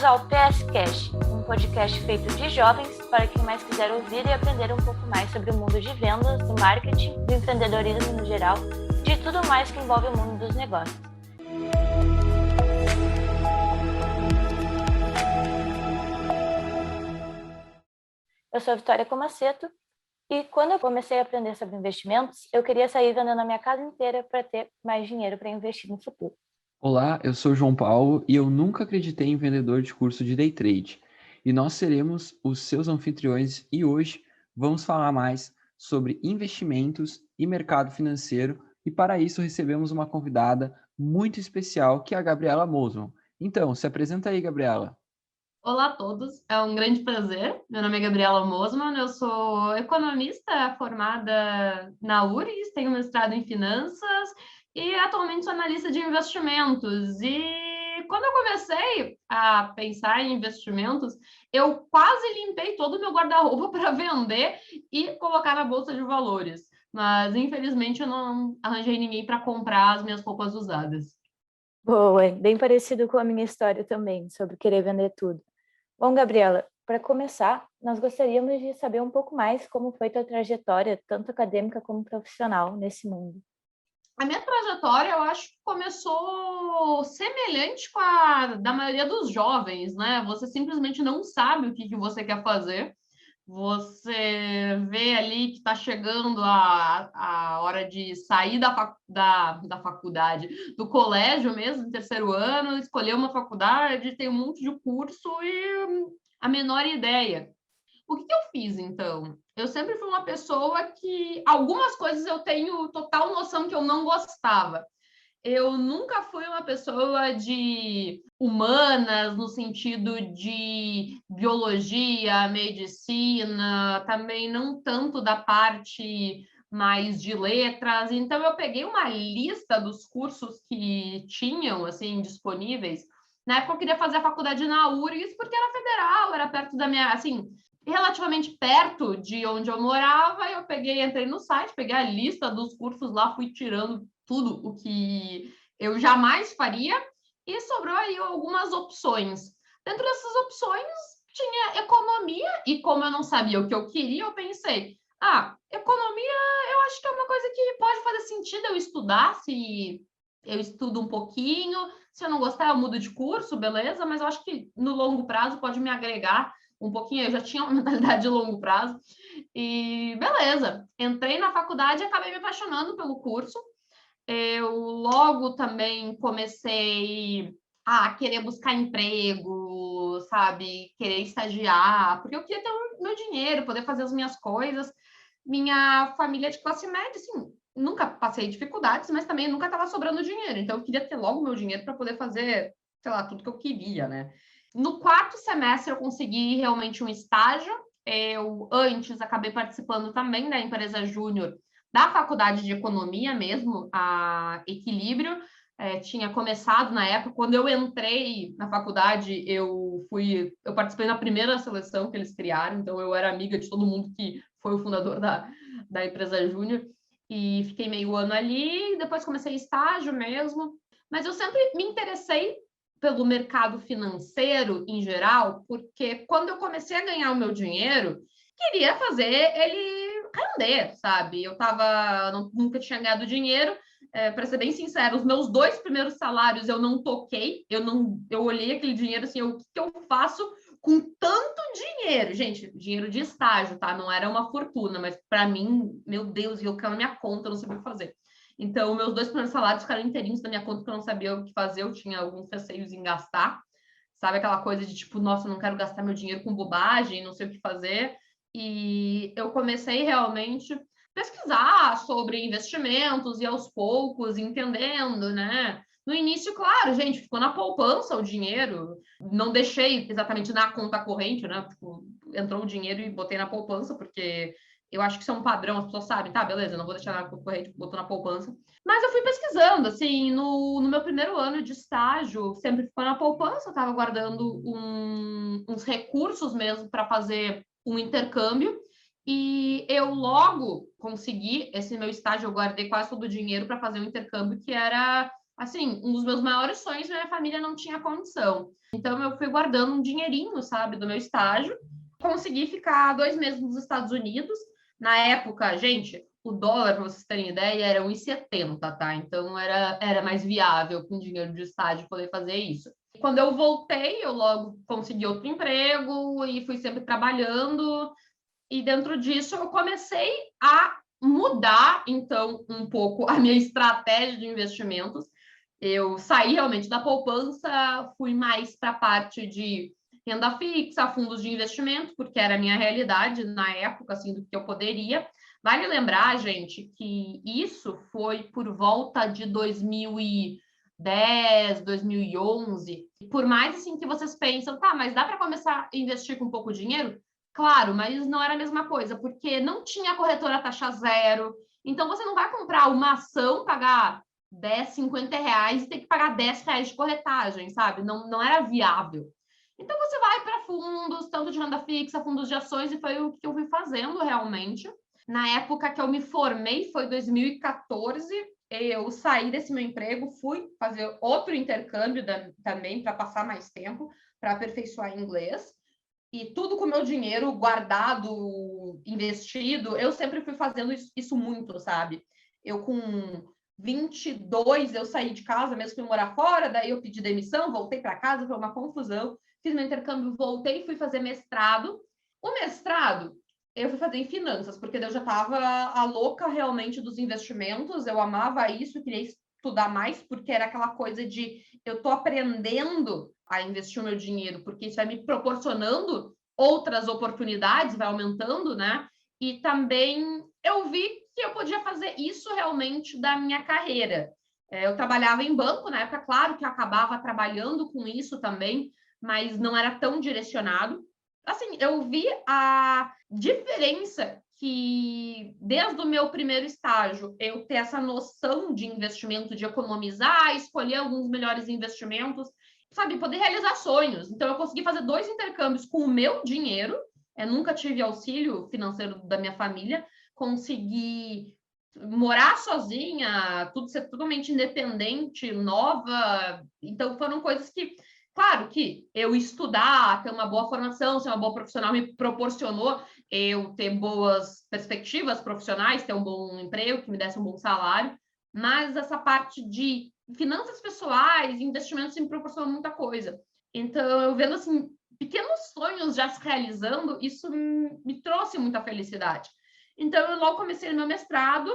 ao PS Cash, um podcast feito de jovens para quem mais quiser ouvir e aprender um pouco mais sobre o mundo de vendas, do marketing, do empreendedorismo no geral, de tudo mais que envolve o mundo dos negócios. Eu sou a Vitória Comaceto e quando eu comecei a aprender sobre investimentos, eu queria sair vendendo a minha casa inteira para ter mais dinheiro para investir no futuro. Olá, eu sou o João Paulo e eu nunca acreditei em vendedor de curso de day trade. E nós seremos os seus anfitriões e hoje vamos falar mais sobre investimentos e mercado financeiro e para isso recebemos uma convidada muito especial que é a Gabriela Mosman. Então, se apresenta aí, Gabriela. Olá a todos, é um grande prazer. Meu nome é Gabriela Mosman, eu sou economista formada na URGS, tenho mestrado em finanças e atualmente sou analista de investimentos. E quando eu comecei a pensar em investimentos, eu quase limpei todo o meu guarda-roupa para vender e colocar na bolsa de valores. Mas infelizmente eu não arranjei ninguém para comprar as minhas roupas usadas. Boa, bem parecido com a minha história também, sobre querer vender tudo. Bom, Gabriela, para começar, nós gostaríamos de saber um pouco mais como foi tua trajetória, tanto acadêmica como profissional, nesse mundo. A minha trajetória, eu acho que começou semelhante com a da maioria dos jovens, né? Você simplesmente não sabe o que você quer fazer. Você vê ali que está chegando a hora de sair da faculdade, do colégio mesmo, no terceiro ano, escolher uma faculdade, tem um monte de curso e a menor ideia. O que eu fiz, então? Eu sempre fui uma pessoa que algumas coisas eu tenho total noção que eu não gostava. Eu nunca fui uma pessoa de humanas, no sentido de biologia, medicina, também não tanto da parte mais de letras. Então, eu peguei uma lista dos cursos que tinham, assim, disponíveis. Na época, eu queria fazer a faculdade na URGS, porque era federal, era perto da minha, assim, relativamente perto de onde eu morava. Eu peguei, entrei no site, peguei a lista dos cursos lá, fui tirando tudo o que eu jamais faria e sobrou aí algumas opções. Dentro dessas opções tinha economia e como eu não sabia o que eu queria, eu pensei, economia eu acho que é uma coisa que pode fazer sentido eu estudar, se eu estudo um pouquinho, se eu não gostar eu mudo de curso, beleza, mas eu acho que no longo prazo pode me agregar um pouquinho, eu já tinha uma mentalidade de longo prazo, e beleza, entrei na faculdade e acabei me apaixonando pelo curso. Eu logo também comecei a querer buscar emprego, sabe, querer estagiar, porque eu queria ter o meu dinheiro, poder fazer as minhas coisas. Minha família de classe média, assim, nunca passei dificuldades, mas também nunca estava sobrando dinheiro, então eu queria ter logo meu dinheiro para poder fazer, sei lá, tudo que eu queria, né? No quarto semestre eu consegui realmente um estágio. Eu antes acabei participando também da empresa júnior da faculdade de economia mesmo, a Equilíbrio. Tinha começado na época, quando eu entrei na faculdade, eu participei na primeira seleção que eles criaram, então eu era amiga de todo mundo que foi o fundador da empresa júnior, e fiquei meio ano ali, depois comecei estágio mesmo, mas eu sempre me interessei pelo mercado financeiro em geral, porque quando eu comecei a ganhar o meu dinheiro, queria fazer ele render, sabe? Nunca tinha ganhado dinheiro, para ser bem sincero, os meus 2 primeiros salários eu não toquei, eu olhei aquele dinheiro assim, o que eu faço com tanto dinheiro? Gente, dinheiro de estágio, tá? Não era uma fortuna, mas para mim, meu Deus, eu quero na minha conta, eu não sabia o que fazer. Então, meus 2 primeiros salários ficaram inteirinhos na minha conta, porque eu não sabia o que fazer, eu tinha alguns receios em gastar, sabe? Aquela coisa de tipo, nossa, eu não quero gastar meu dinheiro com bobagem, não sei o que fazer. E eu comecei realmente pesquisar sobre investimentos e aos poucos entendendo, né? No início, claro, gente, ficou na poupança o dinheiro, não deixei exatamente na conta corrente, né? Tipo, entrou o dinheiro e botei na poupança, porque eu acho que isso é um padrão, as pessoas sabem, tá, beleza, não vou deixar na conta corrente, botou na poupança. Mas eu fui pesquisando, assim, no meu primeiro ano de estágio, sempre ficou na poupança, eu estava guardando uns recursos mesmo para fazer um intercâmbio, e eu logo consegui esse meu estágio, eu guardei quase todo o dinheiro para fazer um intercâmbio que era assim, um dos meus maiores sonhos, minha família não tinha condição. Então, eu fui guardando um dinheirinho, sabe, do meu estágio. Consegui ficar 2 meses nos Estados Unidos. Na época, gente, o dólar, para vocês terem ideia, era 1,70, tá? Então, era mais viável com dinheiro de estágio poder fazer isso. Quando eu voltei, eu logo consegui outro emprego e fui sempre trabalhando. E dentro disso, eu comecei a mudar, então, um pouco a minha estratégia de investimentos. Eu saí realmente da poupança, fui mais para a parte de renda fixa, fundos de investimento, porque era a minha realidade na época, assim, do que eu poderia. Vale lembrar, gente, que isso foi por volta de 2010, 2011. Por mais assim que vocês pensam, tá, mas dá para começar a investir com pouco dinheiro? Claro, mas não era a mesma coisa, porque não tinha corretora taxa zero. Então, você não vai comprar uma ação, pagar 10, 50 reais e ter que pagar 10 reais de corretagem, sabe? Não era viável. Então, você vai para fundos, tanto de renda fixa, fundos de ações, e foi o que eu fui fazendo realmente. Na época que eu me formei, foi 2014, eu saí desse meu emprego, fui fazer outro intercâmbio também para passar mais tempo, para aperfeiçoar inglês. E tudo com o meu dinheiro guardado, investido, eu sempre fui fazendo isso muito, sabe? Eu com 22, eu saí de casa, mesmo fui morar fora, daí eu pedi demissão, voltei para casa, foi uma confusão. Fiz meu intercâmbio, voltei e fui fazer mestrado. O mestrado, eu fui fazer em finanças, porque eu já estava a louca realmente dos investimentos, eu amava isso, queria estudar mais, porque era aquela coisa de eu estou aprendendo a investir o meu dinheiro, porque isso vai me proporcionando outras oportunidades, vai aumentando, né? E também eu vi que eu podia fazer isso realmente da minha carreira. Eu trabalhava em banco na época, claro que eu acabava trabalhando com isso também, mas não era tão direcionado. Assim, eu vi a diferença que desde o meu primeiro estágio eu ter essa noção de investimento, de economizar, escolher alguns melhores investimentos, sabe, poder realizar sonhos. Então, eu consegui fazer 2 intercâmbios com o meu dinheiro, nunca tive auxílio financeiro da minha família, consegui morar sozinha, tudo ser totalmente independente, nova. Então, foram coisas que, claro que eu estudar, ter uma boa formação, ser uma boa profissional me proporcionou eu ter boas perspectivas profissionais, ter um bom emprego, que me desse um bom salário, mas essa parte de finanças pessoais, investimentos me proporcionam muita coisa. Então, eu vendo assim, pequenos sonhos já se realizando, isso me trouxe muita felicidade. Então, eu logo comecei no meu mestrado.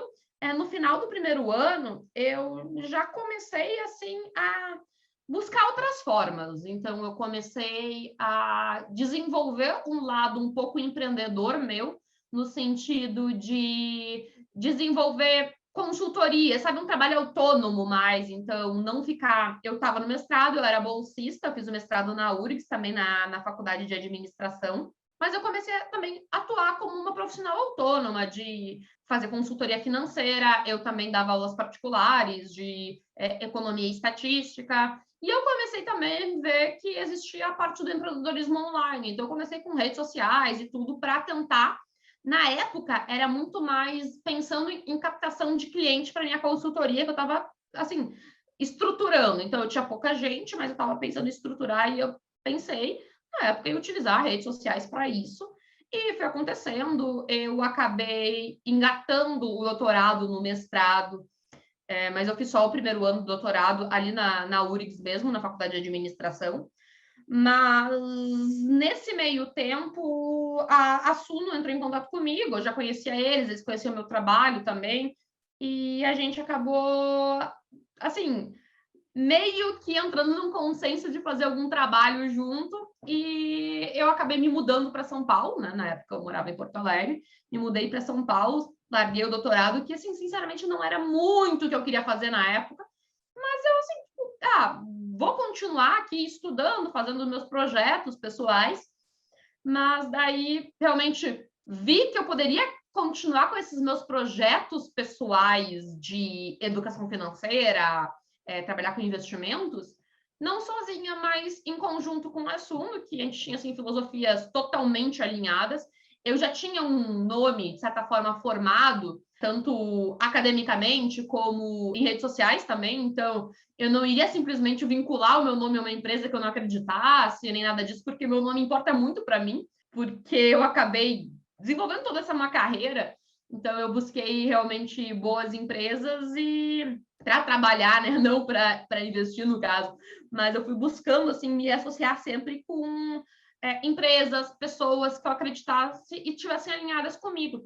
No final do primeiro ano, eu já comecei assim a buscar outras formas. Então, eu comecei a desenvolver um lado um pouco empreendedor meu, no sentido de desenvolver consultoria, sabe, um trabalho autônomo mais. Então, não ficar... Eu estava no mestrado, eu era bolsista, fiz o mestrado na URGS, também na faculdade de administração, mas eu comecei a também atuar como uma profissional autônoma, de fazer consultoria financeira, eu também dava aulas particulares de economia e estatística, e eu comecei também a ver que existia a parte do empreendedorismo online. Então, eu comecei com redes sociais e tudo para tentar. Na época, era muito mais pensando em captação de cliente para minha consultoria, que eu estava, assim, estruturando. Então, eu tinha pouca gente, mas eu estava pensando em estruturar e eu pensei, na época, em utilizar redes sociais para isso. E foi acontecendo. Eu acabei engatando o doutorado no mestrado, mas eu fiz só o primeiro ano do doutorado ali na URGS mesmo, na faculdade de administração. Mas nesse meio tempo, a Suno entrou em contato comigo, eu já conhecia eles conheciam o meu trabalho também, e a gente acabou, assim, meio que entrando num consenso de fazer algum trabalho junto, e eu acabei me mudando para São Paulo, né? Na época eu morava em Porto Alegre, me mudei para São Paulo, larguei o doutorado, que, assim, sinceramente, não era muito o que eu queria fazer na época, mas eu, assim, vou continuar aqui estudando, fazendo meus projetos pessoais, mas daí realmente vi que eu poderia continuar com esses meus projetos pessoais de educação financeira, trabalhar com investimentos, não sozinha, mas em conjunto com o assunto, que a gente tinha assim, filosofias totalmente alinhadas. Eu já tinha um nome, de certa forma, formado tanto academicamente como em redes sociais também. Então, eu não iria simplesmente vincular o meu nome a uma empresa que eu não acreditasse, nem nada disso, porque meu nome importa muito para mim, porque eu acabei desenvolvendo toda essa uma carreira. Então, eu busquei realmente boas empresas e para trabalhar, né? Não para investir, no caso, mas eu fui buscando assim me associar sempre com empresas, pessoas que eu acreditasse e tivessem alinhadas comigo.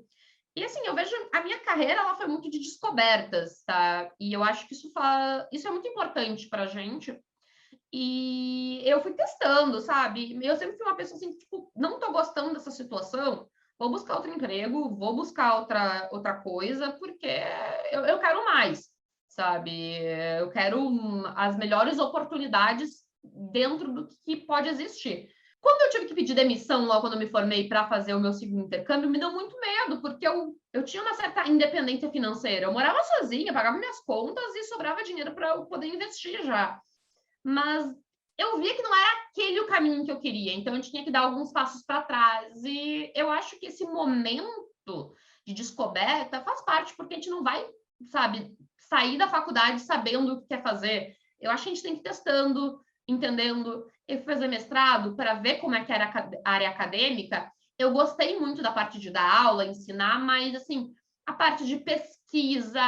E assim, eu vejo a minha carreira, ela foi muito de descobertas, tá? E eu acho que isso é muito importante pra gente. E eu fui testando, sabe? Eu sempre fui uma pessoa assim, tipo, não tô gostando dessa situação, vou buscar outro emprego, vou buscar outra coisa, porque eu quero mais, sabe? Eu quero as melhores oportunidades dentro do que pode existir. Quando eu tive que pedir demissão, logo quando eu me formei para fazer o meu segundo intercâmbio, me deu muito medo, porque eu tinha uma certa independência financeira. Eu morava sozinha, pagava minhas contas e sobrava dinheiro para eu poder investir já. Mas eu via que não era aquele o caminho que eu queria, então eu tinha que dar alguns passos para trás. E eu acho que esse momento de descoberta faz parte, porque a gente não vai, sabe, sair da faculdade sabendo o que quer fazer. Eu acho que a gente tem que ir testando, entendendo. Eu fui fazer mestrado para ver como é que era a área acadêmica. Eu gostei muito da parte de dar aula, ensinar, mas assim, a parte de pesquisa,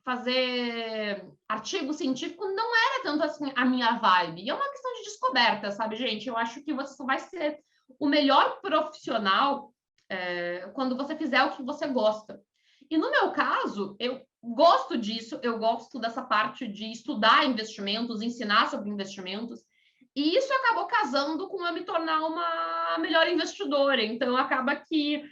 fazer artigo científico não era tanto assim a minha vibe. E é uma questão de descoberta, sabe, gente? Eu acho que você só vai ser o melhor profissional quando você fizer o que você gosta. E no meu caso, eu gosto disso, eu gosto dessa parte de estudar investimentos, ensinar sobre investimentos. E isso acabou casando com eu me tornar uma melhor investidora. Então, acaba que,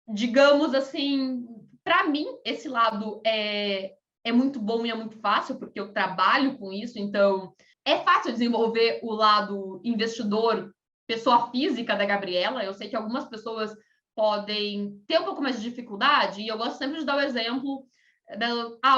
digamos assim, para mim, esse lado é muito bom e é muito fácil, porque eu trabalho com isso, então é fácil desenvolver o lado investidor, pessoa física da Gabriela. Eu sei que algumas pessoas podem ter um pouco mais de dificuldade, e eu gosto sempre de dar o exemplo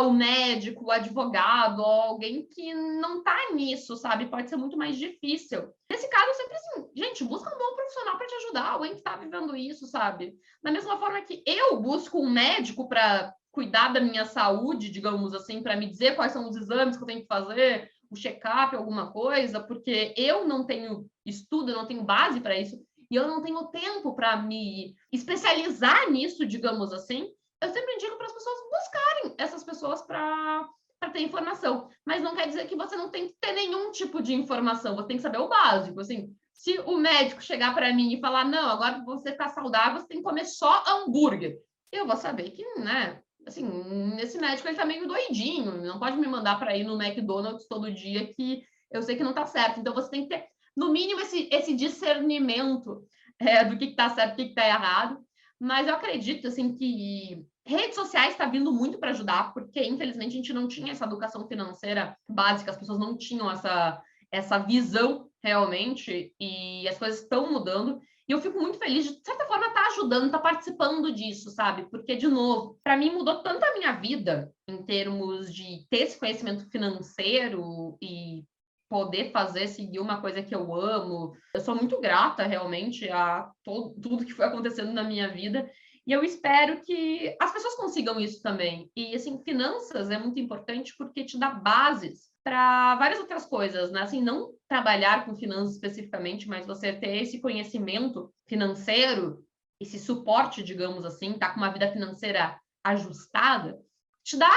o médico, o advogado, alguém que não está nisso, sabe? Pode ser muito mais difícil. Nesse caso, eu sempre assim, gente, busca um bom profissional para te ajudar, alguém que está vivendo isso, sabe? Da mesma forma que eu busco um médico para cuidar da minha saúde, digamos assim, para me dizer quais são os exames que eu tenho que fazer, o check-up, alguma coisa, porque eu não tenho estudo, eu não tenho base para isso, e eu não tenho tempo para me especializar nisso, digamos assim. Eu sempre indico para as pessoas buscarem essas pessoas para ter informação. Mas não quer dizer que você não tem que ter nenhum tipo de informação, você tem que saber o básico. Assim, se o médico chegar para mim e falar, não, agora para você ficar saudável, você tem que comer só hambúrguer. Eu vou saber que, né? Assim, esse médico ele tá meio doidinho, não pode me mandar para ir no McDonald's todo dia, que eu sei que não tá certo. Então você tem que ter, no mínimo, esse discernimento do que tá certo, o que tá errado. Mas eu acredito assim que redes sociais está vindo muito para ajudar, porque infelizmente a gente não tinha essa educação financeira básica, as pessoas não tinham essa visão realmente, e as coisas estão mudando. E eu fico muito feliz de certa forma, estar ajudando, estar participando disso, sabe? Porque, de novo, para mim mudou tanto a minha vida em termos de ter esse conhecimento financeiro e poder fazer, seguir uma coisa que eu amo. Eu sou muito grata, realmente, a tudo que foi acontecendo na minha vida. E eu espero que as pessoas consigam isso também. E, assim, finanças é muito importante porque te dá bases para várias outras coisas, né? Assim, não trabalhar com finanças especificamente, mas você ter esse conhecimento financeiro, esse suporte, digamos assim, tá com uma vida financeira ajustada, te dá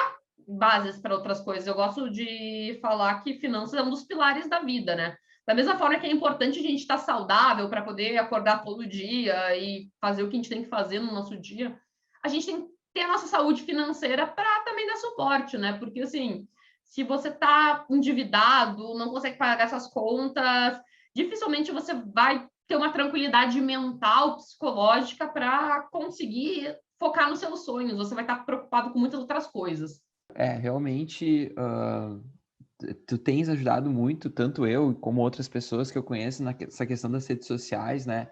bases para outras coisas. Eu gosto de falar que finanças é um dos pilares da vida, né? Da mesma forma que é importante a gente estar saudável para poder acordar todo dia e fazer o que a gente tem que fazer no nosso dia, a gente tem que ter a nossa saúde financeira para também dar suporte, né? Porque, assim, se você está endividado, não consegue pagar suas contas, dificilmente você vai ter uma tranquilidade mental, psicológica para conseguir focar nos seus sonhos. Você vai estar preocupado com muitas outras coisas. Realmente, tu tens ajudado muito, tanto eu como outras pessoas que eu conheço nessa questão das redes sociais, né?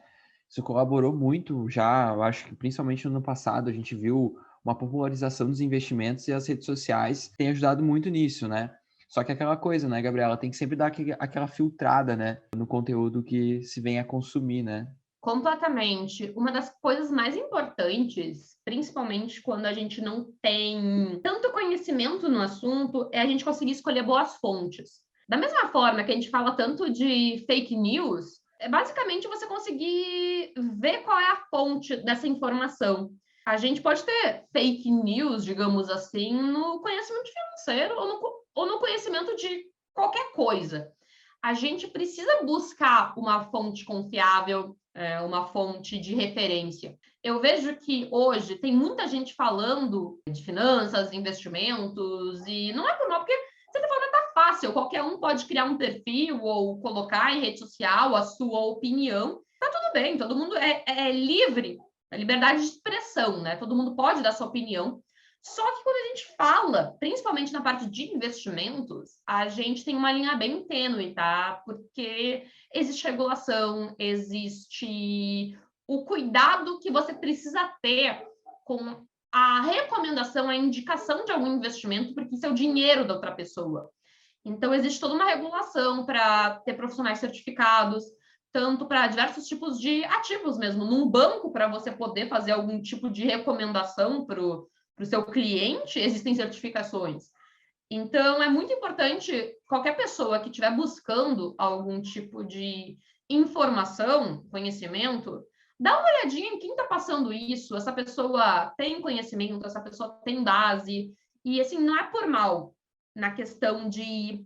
Isso colaborou muito já, eu acho que principalmente no ano passado a gente viu uma popularização dos investimentos e as redes sociais têm ajudado muito nisso, né? Só que aquela coisa, né, Gabriela, tem que sempre dar aquela filtrada, né, no conteúdo que se vem a consumir, né? Completamente. Uma das coisas mais importantes, principalmente quando a gente não tem tanto conhecimento no assunto, é a gente conseguir escolher boas fontes. Da mesma forma que a gente fala tanto de fake news, é basicamente você conseguir ver qual é a fonte dessa informação. A gente pode ter fake news, digamos assim, no conhecimento financeiro ou no conhecimento de qualquer coisa. A gente precisa buscar uma fonte confiável, uma fonte de referência. Eu vejo que hoje tem muita gente falando de finanças, investimentos, e não é por mal, porque de certa forma tá fácil, qualquer um pode criar um perfil ou colocar em rede social a sua opinião. Tá tudo bem, todo mundo é livre, é liberdade de expressão, né? Todo mundo pode dar sua opinião. Só que quando a gente fala, principalmente na parte de investimentos, a gente tem uma linha bem tênue, tá? Porque existe regulação, existe o cuidado que você precisa ter com a recomendação, a indicação de algum investimento, porque isso é o dinheiro da outra pessoa. Então, existe toda uma regulação para ter profissionais certificados, tanto para diversos tipos de ativos mesmo. Num banco, para você poder fazer algum tipo de recomendação para o seu cliente, existem certificações. Então, é muito importante qualquer pessoa que estiver buscando algum tipo de informação, conhecimento, dá uma olhadinha em quem está passando isso. Essa pessoa tem conhecimento, essa pessoa tem base. E, assim, não é por mal na questão de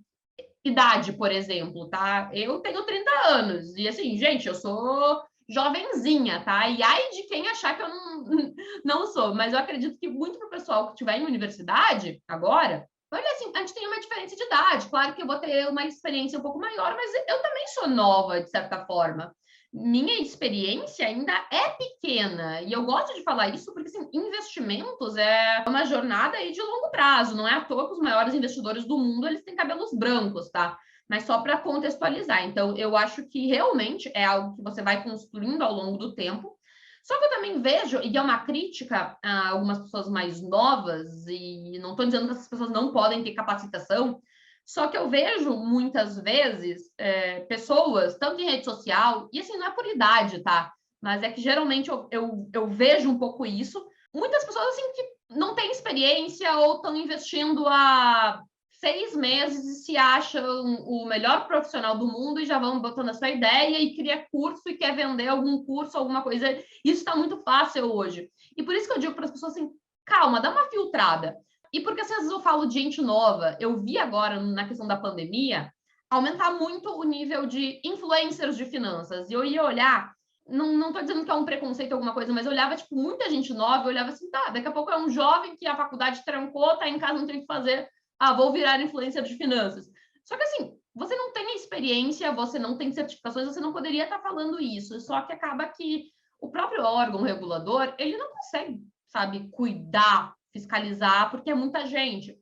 idade, por exemplo, tá? Eu tenho 30 anos e, assim, gente, eu sou jovenzinha, tá? E ai de quem achar que eu não sou, mas eu acredito que muito pro pessoal que estiver em universidade agora, olha assim, a gente tem uma diferença de idade, claro que eu vou ter uma experiência um pouco maior, mas eu também sou nova, de certa forma. Minha experiência ainda é pequena, e eu gosto de falar isso porque, assim, investimentos é uma jornada aí de longo prazo, não é à toa que os maiores investidores do mundo, eles têm cabelos brancos, tá? Mas só para contextualizar. Então, eu acho que realmente é algo que você vai construindo ao longo do tempo. Só que eu também vejo, e é uma crítica a algumas pessoas mais novas, e não estou dizendo que essas pessoas não podem ter capacitação, só que eu vejo muitas vezes pessoas, tanto em rede social, e assim, não é por idade, tá? Mas é que geralmente eu vejo um pouco isso. Muitas pessoas assim que não têm experiência ou estão investindo há 6 meses e se acham o melhor profissional do mundo e já vão botando a sua ideia e cria curso e quer vender algum curso, alguma coisa. Isso está muito fácil hoje. E por isso que eu digo para as pessoas assim, calma, dá uma filtrada. E porque assim, às vezes eu falo de gente nova, eu vi agora na questão da pandemia aumentar muito o nível de influencers de finanças. E eu ia olhar, não estou dizendo que é um preconceito alguma coisa, mas eu olhava, tipo, muita gente nova, eu olhava assim, tá, daqui a pouco é um jovem que a faculdade trancou, tá em casa, não tem o que fazer, vou virar influencer de finanças. Só que assim, você não tem experiência, você não tem certificações, você não poderia estar falando isso. Só que acaba que o próprio órgão regulador, ele não consegue, sabe, cuidar, fiscalizar, porque é muita gente.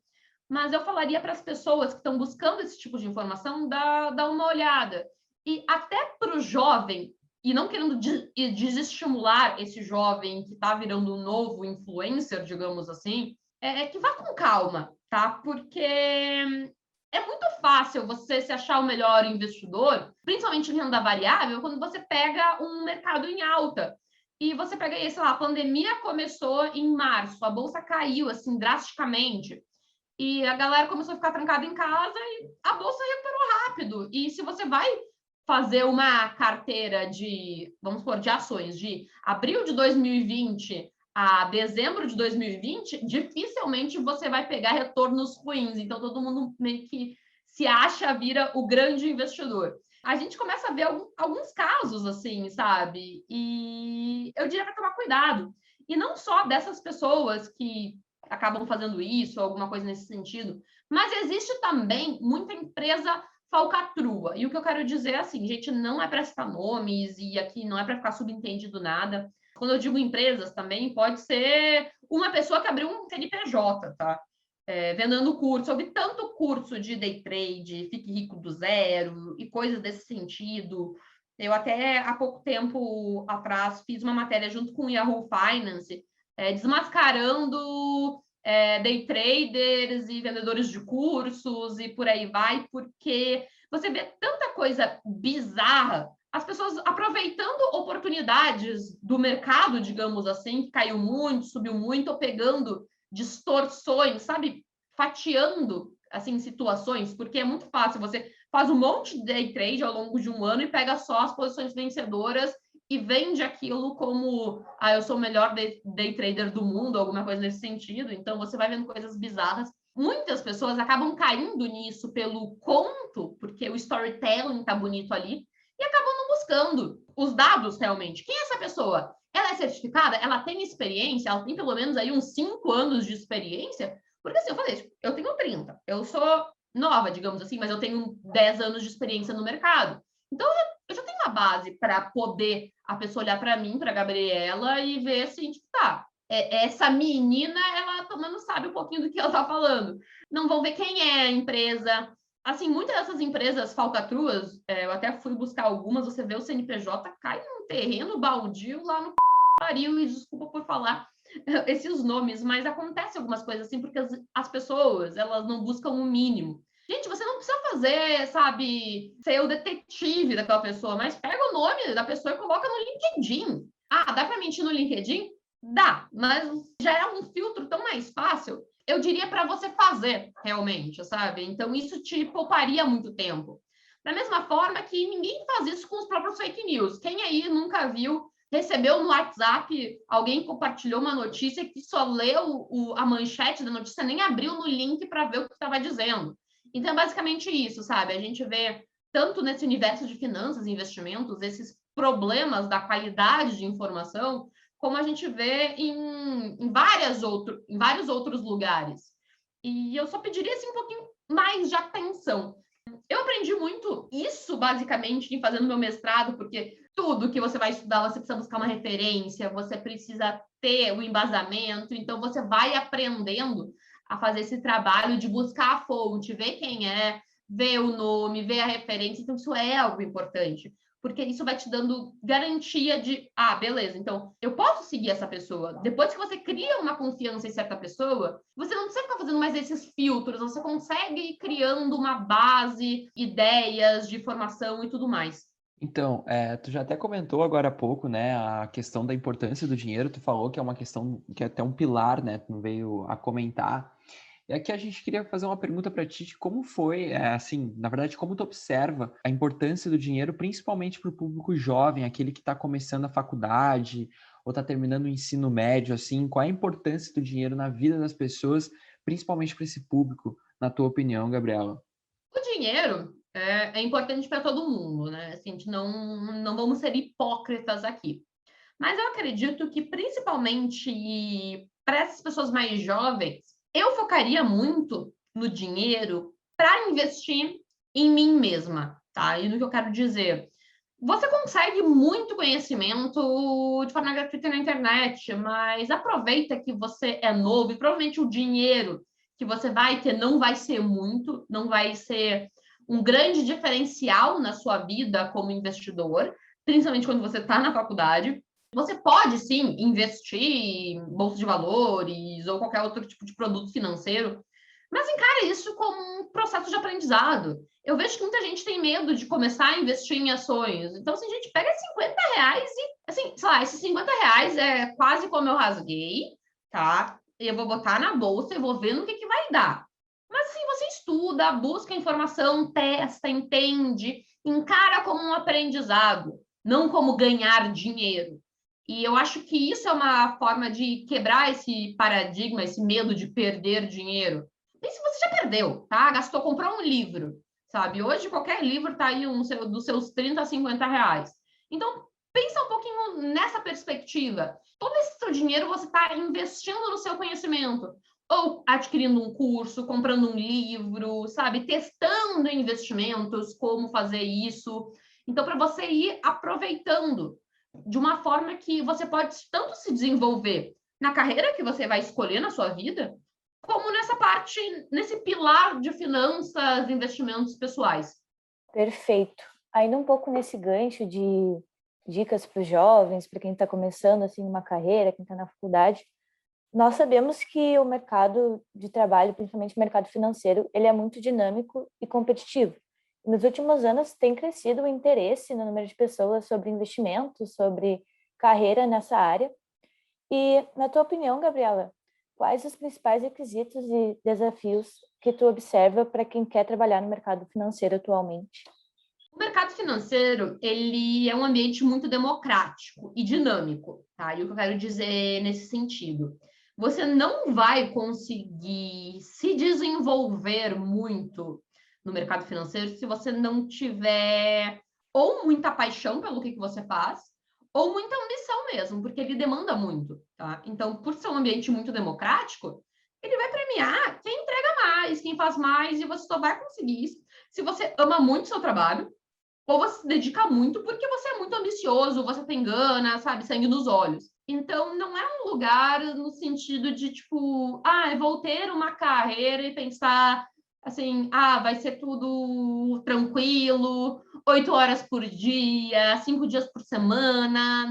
Mas eu falaria para as pessoas que estão buscando esse tipo de informação, dá uma olhada. E até para o jovem, e não querendo desestimular esse jovem que está virando um novo influencer, digamos assim, que vá com calma, tá? Porque é muito fácil você se achar o melhor investidor, principalmente em renda variável, quando você pega um mercado em alta. E você pega aí, sei lá, a pandemia começou em março, a bolsa caiu, assim, drasticamente. E a galera começou a ficar trancada em casa e a bolsa recuperou rápido. E se você vai fazer uma carteira de, vamos supor, de ações de abril de 2020 a dezembro de 2020, dificilmente você vai pegar retornos ruins. Então, todo mundo meio que se acha, vira o grande investidor. A gente começa a ver alguns casos assim, sabe? E eu diria para tomar cuidado. E não só dessas pessoas que acabam fazendo isso, alguma coisa nesse sentido, mas existe também muita empresa falcatrua. E o que eu quero dizer é assim, gente, não é para citar nomes e aqui não é para ficar subentendido nada. Quando eu digo empresas também, pode ser uma pessoa que abriu um CNPJ, tá? Vendendo curso. Eu vi tanto curso de day trade, fique rico do zero e coisas desse sentido. Eu até há pouco tempo atrás fiz uma matéria junto com o Yahoo Finance, desmascarando day traders e vendedores de cursos e por aí vai, porque você vê tanta coisa bizarra, as pessoas aproveitando oportunidades do mercado, digamos assim, que caiu muito, subiu muito, ou pegando distorções, sabe? Fatiando, assim, situações, porque é muito fácil, você faz um monte de day trade ao longo de um ano e pega só as posições vencedoras e vende aquilo como, eu sou o melhor day trader do mundo, alguma coisa nesse sentido. Então, você vai vendo coisas bizarras. Muitas pessoas acabam caindo nisso pelo conto, porque o storytelling tá bonito ali, e acabam não buscando os dados realmente. Quem é essa pessoa? Ela é certificada? Ela tem experiência? Ela tem pelo menos aí uns 5 anos de experiência? Porque assim, eu falei, eu tenho 30, eu sou nova, digamos assim, mas eu tenho 10 anos de experiência no mercado. Então, eu já tenho uma base para poder a pessoa olhar para mim, para a Gabriela, e ver assim, tipo, tá, essa menina, ela pelo menos sabe um pouquinho do que ela está falando. Não vão ver quem é a empresa. Assim, muitas dessas empresas falcatruas, eu até fui buscar algumas, você vê o CNPJ cai num terreno baldio lá no pariu, e desculpa por falar esses nomes, mas acontece algumas coisas assim, porque as pessoas, elas não buscam o mínimo. Gente, você não precisa fazer, sabe, ser o detetive daquela pessoa, mas pega o nome da pessoa e coloca no LinkedIn. Dá para mentir no LinkedIn? Dá, mas já é um filtro tão mais fácil. Eu diria para você fazer, realmente, sabe? Então, isso te pouparia muito tempo. Da mesma forma que ninguém faz isso com os próprios fake news. Quem aí nunca viu, recebeu no WhatsApp, alguém compartilhou uma notícia que só leu a manchete da notícia, nem abriu no link para ver o que estava dizendo. Então, é basicamente isso, sabe? A gente vê tanto nesse universo de finanças e investimentos, esses problemas da qualidade de informação, como a gente vê em vários outros lugares. E eu só pediria assim, um pouquinho mais de atenção. Eu aprendi muito isso, basicamente, em fazendo meu mestrado, porque tudo que você vai estudar, você precisa buscar uma referência, você precisa ter o embasamento, então você vai aprendendo a fazer esse trabalho de buscar a fonte, ver quem é, ver o nome, ver a referência. Então, isso é algo importante, porque isso vai te dando garantia de, beleza, então eu posso seguir essa pessoa. Depois que você cria uma confiança em certa pessoa, você não precisa ficar fazendo mais esses filtros, você consegue ir criando uma base, ideias de formação e tudo mais. Então, tu já até comentou agora há pouco, né, a questão da importância do dinheiro. Tu falou que é uma questão que é até um pilar, né, tu veio a comentar. E aqui a gente queria fazer uma pergunta para ti de como foi, assim, na verdade, como tu observa a importância do dinheiro, principalmente para o público jovem, aquele que está começando a faculdade ou está terminando o ensino médio, assim, qual é a importância do dinheiro na vida das pessoas, principalmente para esse público, na tua opinião, Gabriela? O dinheiro é importante para todo mundo, né? Assim, a gente não vamos ser hipócritas aqui. Mas eu acredito que, principalmente para essas pessoas mais jovens, eu focaria muito no dinheiro para investir em mim mesma, tá? E no que eu quero dizer. Você consegue muito conhecimento de forma gratuita na internet, mas aproveita que você é novo e provavelmente o dinheiro que você vai ter não vai ser muito, não vai ser um grande diferencial na sua vida como investidor, principalmente quando você está na faculdade. Você pode sim investir em bolsa de valores ou qualquer outro tipo de produto financeiro, mas encare isso como um processo de aprendizado. Eu vejo que muita gente tem medo de começar a investir em ações. Então, assim, gente, pega R$ 50 e, assim, sei lá, esses R$ 50 é quase como eu rasguei, tá? Eu vou botar na bolsa e vou ver no que vai dar. Mas, assim, você estuda, busca informação, testa, entende, encara como um aprendizado, não como ganhar dinheiro. E eu acho que isso é uma forma de quebrar esse paradigma, esse medo de perder dinheiro. E se você já perdeu, tá? Gastou, comprou um livro, sabe? Hoje qualquer livro tá aí dos seus 30 a 50 reais. Então, pensa um pouquinho nessa perspectiva. Todo esse seu dinheiro você está investindo no seu conhecimento. Ou adquirindo um curso, comprando um livro, sabe? Testando investimentos, como fazer isso. Então, para você ir aproveitando de uma forma que você pode tanto se desenvolver na carreira que você vai escolher na sua vida, como nessa parte, nesse pilar de finanças, investimentos pessoais. Perfeito. Ainda um pouco nesse gancho de dicas para os jovens, para quem está começando assim uma carreira, quem está na faculdade, nós sabemos que o mercado de trabalho, principalmente o mercado financeiro, ele é muito dinâmico e competitivo. Nos últimos anos tem crescido o interesse no número de pessoas sobre investimentos, sobre carreira nessa área. E, na tua opinião, Gabriela, quais os principais requisitos e desafios que tu observa para quem quer trabalhar no mercado financeiro atualmente? O mercado financeiro, ele é um ambiente muito democrático e dinâmico, tá? E o que eu quero dizer nesse sentido? Você não vai conseguir se desenvolver muito no mercado financeiro se você não tiver ou muita paixão pelo que você faz, ou muita ambição mesmo, porque ele demanda muito, tá? Então, por ser um ambiente muito democrático, ele vai premiar quem entrega mais, quem faz mais, e você só vai conseguir isso se você ama muito seu trabalho, ou você se dedica muito porque você é muito ambicioso, você tem gana, sabe, sangue nos olhos. Então, não é um lugar no sentido de, tipo, eu vou ter uma carreira e pensar, assim, vai ser tudo tranquilo, 8 horas por dia, 5 dias por semana.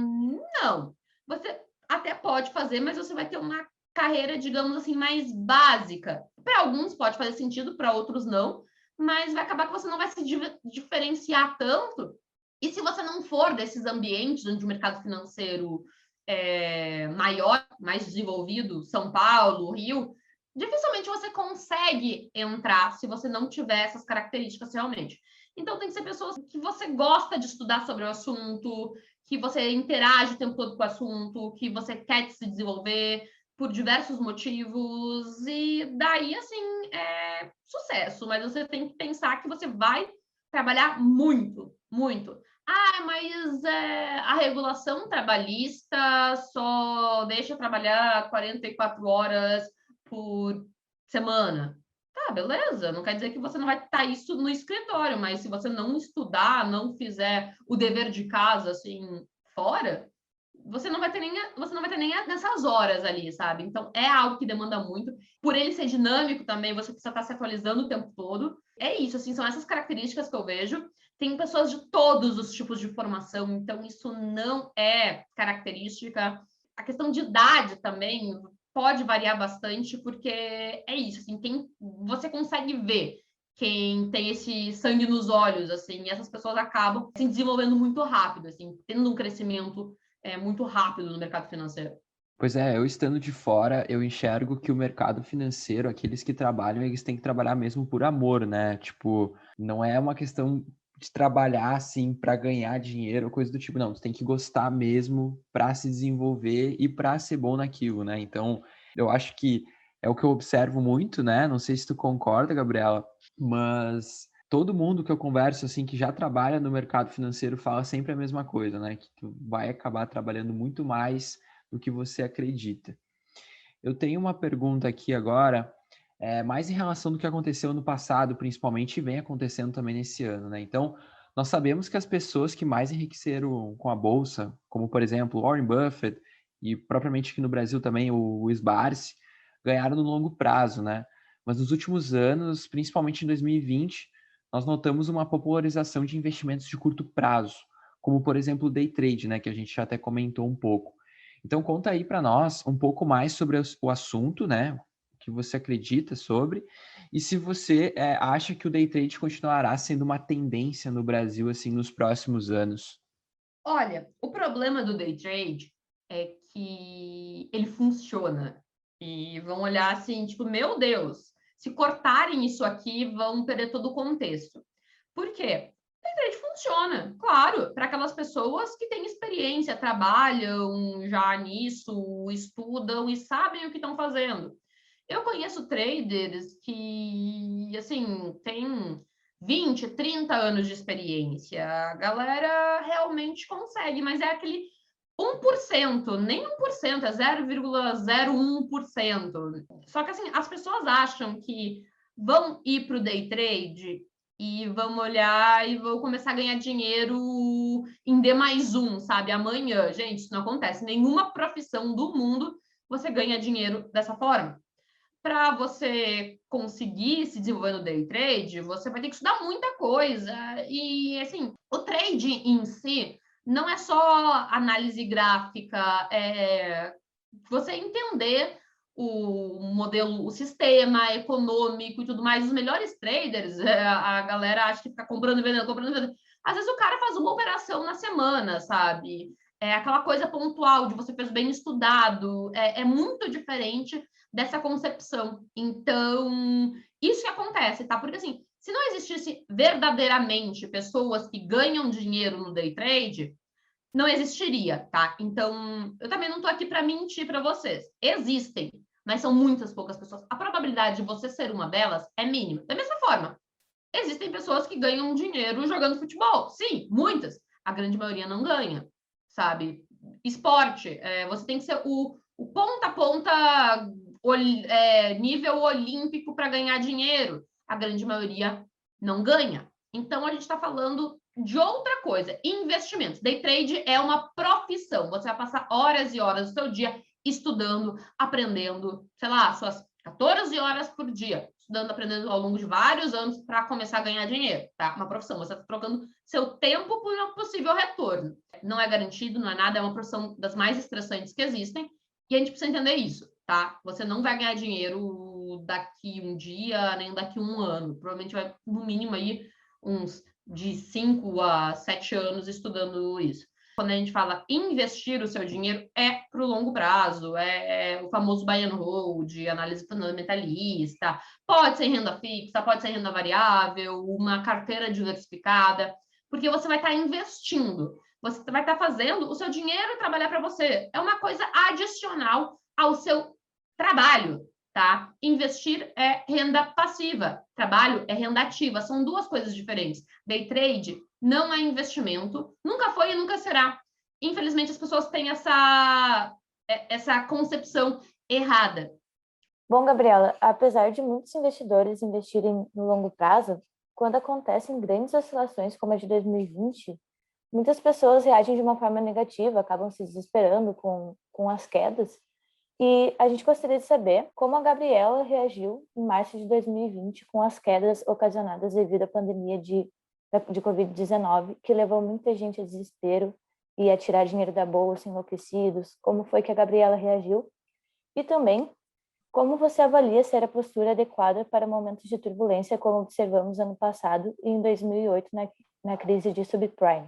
Não. Você até pode fazer, mas você vai ter uma carreira, digamos assim, mais básica. Para alguns pode fazer sentido, para outros não, mas vai acabar que você não vai se diferenciar tanto. E se você não for desses ambientes onde o mercado financeiro é maior, mais desenvolvido, São Paulo, Rio, dificilmente você consegue entrar se você não tiver essas características realmente. Então, tem que ser pessoas que você gosta de estudar sobre o assunto, que você interage o tempo todo com o assunto, que você quer se desenvolver por diversos motivos, e daí, assim, sucesso. Mas você tem que pensar que você vai trabalhar muito, muito. Mas a regulação trabalhista só deixa trabalhar 44 horas por semana. Tá, beleza. Não quer dizer que você não vai estar isso no escritório, mas se você não estudar, não fizer o dever de casa, assim, fora, você não vai ter nem nessas horas ali, sabe? Então, é algo que demanda muito. Por ele ser dinâmico também, você precisa estar se atualizando o tempo todo. É isso, assim, são essas características que eu vejo. Tem pessoas de todos os tipos de formação, então isso não é característica. A questão de idade também pode variar bastante, porque é isso, assim, você consegue ver quem tem esse sangue nos olhos, assim, e essas pessoas acabam se desenvolvendo muito rápido, assim, tendo um crescimento muito rápido no mercado financeiro. Pois é, eu estando de fora, eu enxergo que o mercado financeiro, aqueles que trabalham, eles têm que trabalhar mesmo por amor, né? Tipo, não é uma questão de trabalhar assim para ganhar dinheiro ou coisa do tipo, não, tu tem que gostar mesmo para se desenvolver e para ser bom naquilo, né? Então, eu acho que é o que eu observo muito, né? Não sei se tu concorda, Gabriela, mas todo mundo que eu converso assim que já trabalha no mercado financeiro fala sempre a mesma coisa, né? Que tu vai acabar trabalhando muito mais do que você acredita. Eu tenho uma pergunta aqui agora, mais em relação do que aconteceu no passado, principalmente, e vem acontecendo também nesse ano, né? Então, nós sabemos que as pessoas que mais enriqueceram com a Bolsa, como, por exemplo, Warren Buffett e propriamente aqui no Brasil também o Sbarsi, ganharam no longo prazo, né? Mas nos últimos anos, principalmente em 2020, nós notamos uma popularização de investimentos de curto prazo, como, por exemplo, o day trade, né? Que a gente já até comentou um pouco. Então, conta aí para nós um pouco mais sobre o assunto, né? O que você acredita sobre, e se você acha que o day trade continuará sendo uma tendência no Brasil, assim, nos próximos anos. Olha, o problema do day trade é que ele funciona. E vão olhar assim, tipo, meu Deus, se cortarem isso aqui, vão perder todo o contexto. Por quê? O day trade funciona, claro, para aquelas pessoas que têm experiência, trabalham já nisso, estudam e sabem o que estão fazendo. Eu conheço traders que, assim, têm 20, 30 anos de experiência. A galera realmente consegue, mas é aquele 1%, nem 1%, é 0,01%. Só que, assim, as pessoas acham que vão ir para o day trade e vão olhar e vão começar a ganhar dinheiro em D mais um, sabe? Amanhã. Gente, isso não acontece. Nenhuma profissão do mundo você ganha dinheiro dessa forma. Para você conseguir se desenvolver no day trade, você vai ter que estudar muita coisa. E, assim, o trade em si não é só análise gráfica, você entender o modelo, o sistema econômico e tudo mais. Os melhores traders, a galera acha que fica comprando e vendendo, comprando e vendendo. Às vezes o cara faz uma operação na semana, sabe? É aquela coisa pontual de você fez bem estudado. É muito diferente dessa concepção. Então, isso que acontece, tá? Porque assim, se não existisse verdadeiramente pessoas que ganham dinheiro no day trade, não existiria, tá? Então, eu também não tô aqui para mentir para vocês. Existem, mas são muitas poucas pessoas. A probabilidade de você ser uma delas é mínima. Da mesma forma, existem pessoas que ganham dinheiro jogando futebol. Sim, muitas. A grande maioria não ganha, sabe? Esporte, você tem que ser o ponta a ponta nível olímpico para ganhar dinheiro. A grande maioria não ganha. Então, a gente está falando de outra coisa, investimentos. Day trade é uma profissão. Você vai passar horas e horas do seu dia estudando, aprendendo, sei lá, suas 14 horas por dia, estudando, aprendendo ao longo de vários anos para começar a ganhar dinheiro, tá? Uma profissão. Você está trocando seu tempo por um possível retorno. Não é garantido, não é nada, é uma profissão das mais estressantes que existem e a gente precisa entender isso, tá? Você não vai ganhar dinheiro daqui um dia, nem daqui um ano. Provavelmente vai, no mínimo, aí uns de 5 a 7 anos estudando isso. Quando a gente fala investir o seu dinheiro, é para o longo prazo, é o famoso buy and hold, análise fundamentalista, pode ser renda fixa, pode ser renda variável, uma carteira diversificada, porque você vai estar investindo, você vai estar fazendo o seu dinheiro trabalhar para você. É uma coisa adicional ao seu trabalho, tá? Investir é renda passiva, trabalho é renda ativa, são duas coisas diferentes. Day trade não é investimento, nunca foi e nunca será. Infelizmente, as pessoas têm essa concepção errada. Bom, Gabriela, apesar de muitos investidores investirem no longo prazo, quando acontecem grandes oscilações como a de 2020, muitas pessoas reagem de uma forma negativa, acabam se desesperando com as quedas. E a gente gostaria de saber como a Gabriela reagiu em março de 2020 com as quedas ocasionadas devido à pandemia de Covid-19, que levou muita gente a desespero e a tirar dinheiro da bolsa, enlouquecidos. Como foi que a Gabriela reagiu? E também, como você avalia ser a postura adequada para momentos de turbulência, como observamos ano passado e em 2008, na crise de subprime?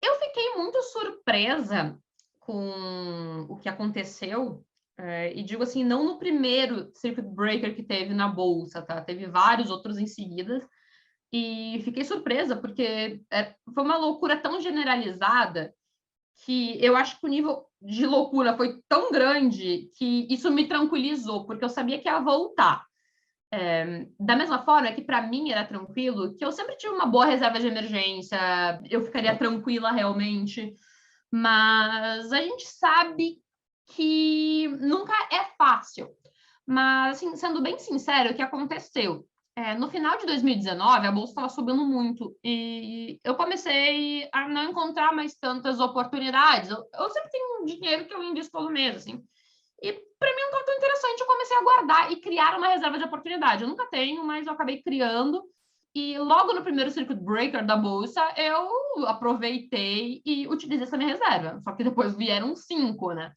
Eu fiquei muito surpresa com o que aconteceu, e digo assim, não no primeiro circuit breaker que teve na bolsa, tá? Teve vários outros em seguida, e fiquei surpresa, porque foi uma loucura tão generalizada que eu acho que o nível de loucura foi tão grande que isso me tranquilizou, porque eu sabia que ia voltar. Da mesma forma que para mim era tranquilo, que eu sempre tive uma boa reserva de emergência, eu ficaria tranquila realmente, mas a gente sabe que nunca é fácil. Mas, assim, sendo bem sincero, o que aconteceu? No final de 2019, a bolsa estava subindo muito e eu comecei a não encontrar mais tantas oportunidades. Eu sempre tenho um dinheiro que eu invisto todo mês, assim. E para mim não estava tão interessante, eu comecei a guardar e criar uma reserva de oportunidade. Eu nunca tenho, mas eu acabei criando. E logo no primeiro circuit breaker da bolsa, eu aproveitei e utilizei essa minha reserva. Só que depois vieram 5, né?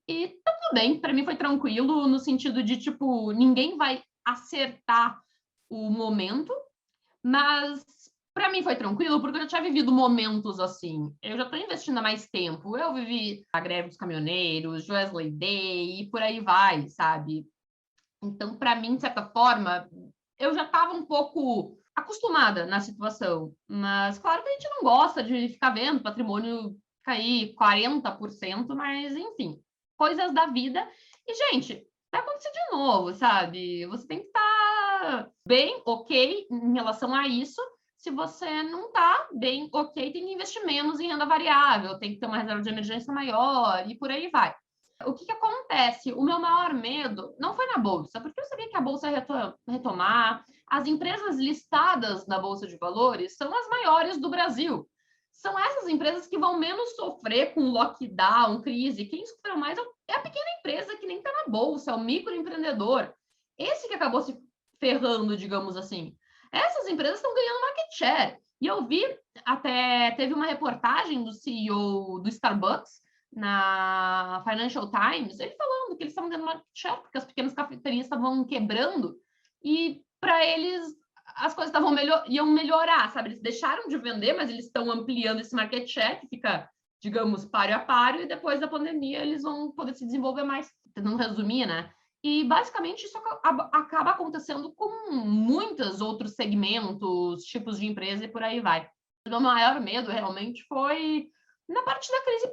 E tá tudo bem, para mim foi tranquilo, no sentido de, tipo, ninguém vai acertar o momento, mas para mim foi tranquilo, porque eu já tinha vivido momentos assim. Eu já estou investindo há mais tempo. Eu vivi a greve dos caminhoneiros, Joesley Day e por aí vai, sabe? Então, para mim, de certa forma, eu já estava um pouco acostumada na situação. Mas, claro que a gente não gosta de ficar vendo patrimônio cair 40%, mas, enfim, coisas da vida. E, gente, vai acontecer de novo, sabe? Você tem que estar bem, ok, em relação a isso. Se você não está bem, ok, tem que investir menos em renda variável, tem que ter uma reserva de emergência maior e por aí vai. O que acontece? O meu maior medo não foi na bolsa, porque eu sabia que a bolsa ia retomar. As empresas listadas na bolsa de valores são as maiores do Brasil. São essas empresas que vão menos sofrer com lockdown, crise. Quem sofreu mais é a pequena empresa que nem está na bolsa, é o microempreendedor. Esse que acabou se ferrando, digamos assim. Essas empresas estão ganhando market share. E eu vi, até teve uma reportagem do CEO do Starbucks, na Financial Times, ele falando que eles estavam dando market share, porque as pequenas cafeterias estavam quebrando, e para eles as coisas iam melhorar, sabe? Eles deixaram de vender, mas eles estão ampliando esse market share, que fica, digamos, páreo a páreo, e depois da pandemia eles vão poder se desenvolver mais. Tentando resumir, né? E, basicamente, isso acaba acontecendo com muitos outros segmentos, tipos de empresa e por aí vai. O meu maior medo, realmente, foi na parte da crise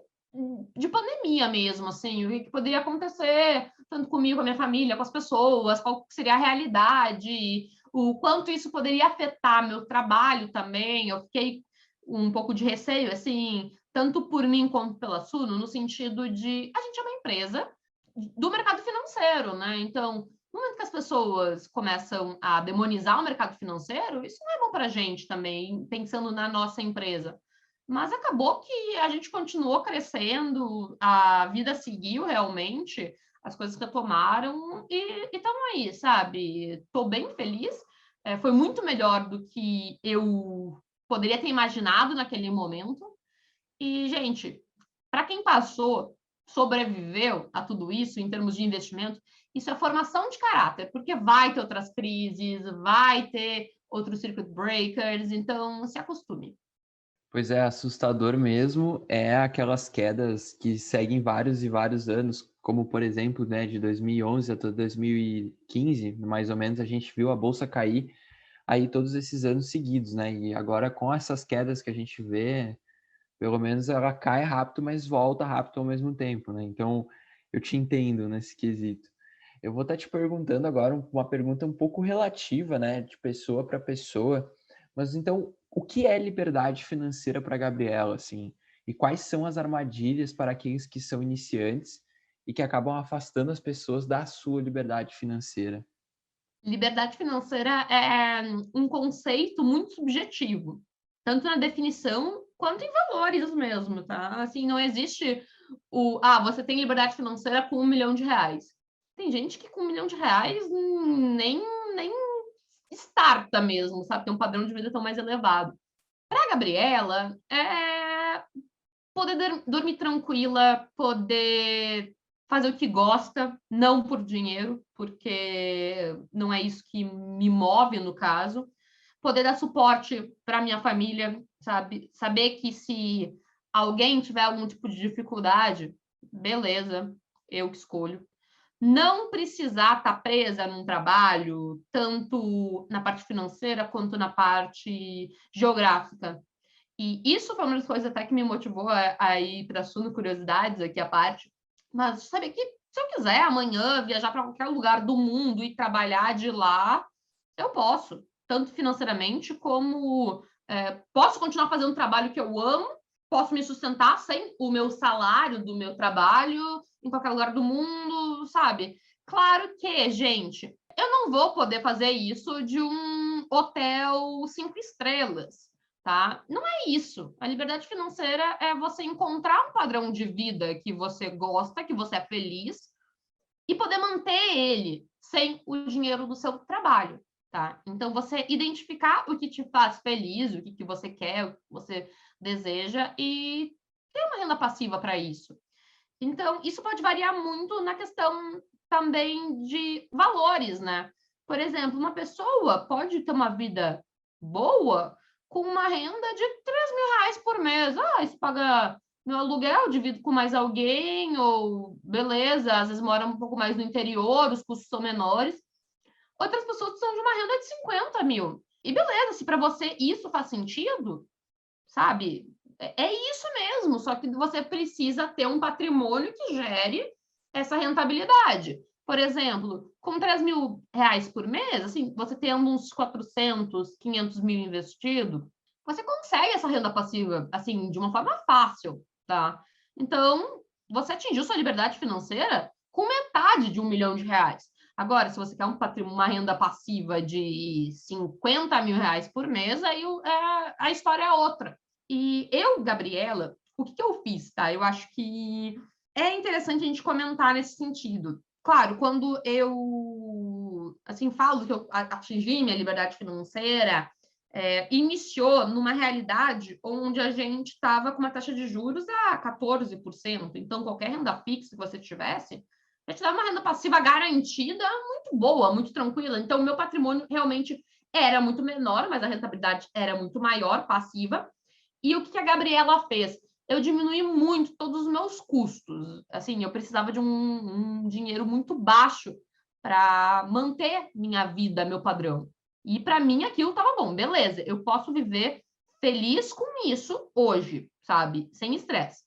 de pandemia mesmo, assim, o que poderia acontecer, tanto comigo, com a minha família, com as pessoas, qual seria a realidade, o quanto isso poderia afetar meu trabalho também. Eu fiquei um pouco de receio, assim, tanto por mim quanto pela Suno, no sentido de a gente é uma empresa do mercado financeiro, né? Então, no momento que as pessoas começam a demonizar o mercado financeiro, isso não é bom para a gente também, pensando na nossa empresa. Mas acabou que a gente continuou crescendo, a vida seguiu realmente, as coisas retomaram e estamos aí, sabe? Estou bem feliz. Foi muito melhor do que eu poderia ter imaginado naquele momento. E, gente, para quem passou, sobreviveu a tudo isso em termos de investimento, isso é formação de caráter, porque vai ter outras crises, vai ter outros circuit breakers, então se acostume. Pois é, assustador mesmo é aquelas quedas que seguem vários e vários anos, como por exemplo, né, de 2011 até 2015, mais ou menos, a gente viu a bolsa cair aí todos esses anos seguidos, né? E agora com essas quedas que a gente vê, pelo menos ela cai rápido, mas volta rápido ao mesmo tempo, né? Então, eu te entendo nesse quesito. Eu vou estar te perguntando agora uma pergunta um pouco relativa, né, de pessoa para pessoa. Mas então, o que é liberdade financeira para a Gabriela, assim? E quais são as armadilhas para aqueles que são iniciantes e que acabam afastando as pessoas da sua liberdade financeira? Liberdade financeira é um conceito muito subjetivo, tanto na definição quanto em valores mesmo, tá? Assim, não existe você tem liberdade financeira com R$ 1 milhão. Tem gente que com R$ 1 milhão nem starta mesmo, sabe? Tem um padrão de vida tão mais elevado. Para a Gabriela, poder dormir tranquila, poder fazer o que gosta, não por dinheiro, porque não é isso que me move no caso. Poder dar suporte para minha família, sabe? Saber que se alguém tiver algum tipo de dificuldade, beleza, eu que escolho. Não precisar estar presa num trabalho, tanto na parte financeira quanto na parte geográfica. E isso foi uma das coisas até que me motivou a ir para a Suno, curiosidades aqui à parte. Mas sabe que se eu quiser amanhã viajar para qualquer lugar do mundo e trabalhar de lá, eu posso, tanto financeiramente como posso continuar fazendo o trabalho que eu amo, posso me sustentar sem o meu salário do meu trabalho em qualquer lugar do mundo, sabe? Claro que, gente, eu não vou poder fazer isso de um hotel 5 estrelas, tá? Não é isso. A liberdade financeira é você encontrar um padrão de vida que você gosta, que você é feliz, e poder manter ele sem o dinheiro do seu trabalho, tá? Então, você identificar o que te faz feliz, o que você quer, o que você deseja e ter uma renda passiva para isso. Então, isso pode variar muito na questão também de valores, né? Por exemplo, uma pessoa pode ter uma vida boa com uma renda de R$ 3.000 por mês. Isso paga meu aluguel, divido com mais alguém, ou beleza, às vezes mora um pouco mais no interior, os custos são menores. Outras pessoas precisam de uma renda de 50 mil. E beleza, se para você isso faz sentido, sabe? É isso mesmo, só que você precisa ter um patrimônio que gere essa rentabilidade. Por exemplo, com R$ 3.000 por mês, assim, você tendo uns 400, 500 mil investido, você consegue essa renda passiva, assim, de uma forma fácil, tá? Então, você atingiu sua liberdade financeira com metade de R$ 1 milhão. Agora, se você quer uma renda passiva de R$ 50 mil por mês, aí a história é outra. E eu, Gabriela, o que eu fiz, tá? Eu acho que é interessante a gente comentar nesse sentido. Claro, quando eu, assim, falo que eu atingi minha liberdade financeira, iniciou numa realidade onde a gente estava com uma taxa de juros a 14%. Então, qualquer renda fixa que você tivesse, a gente dava uma renda passiva garantida muito boa, muito tranquila. Então, o meu patrimônio realmente era muito menor, mas a rentabilidade era muito maior, passiva. E o que a Gabriela fez? Eu diminui muito todos os meus custos. Assim, eu precisava de um dinheiro muito baixo para manter minha vida, meu padrão. E para mim aquilo estava bom, beleza. Eu posso viver feliz com isso hoje, sabe? Sem estresse.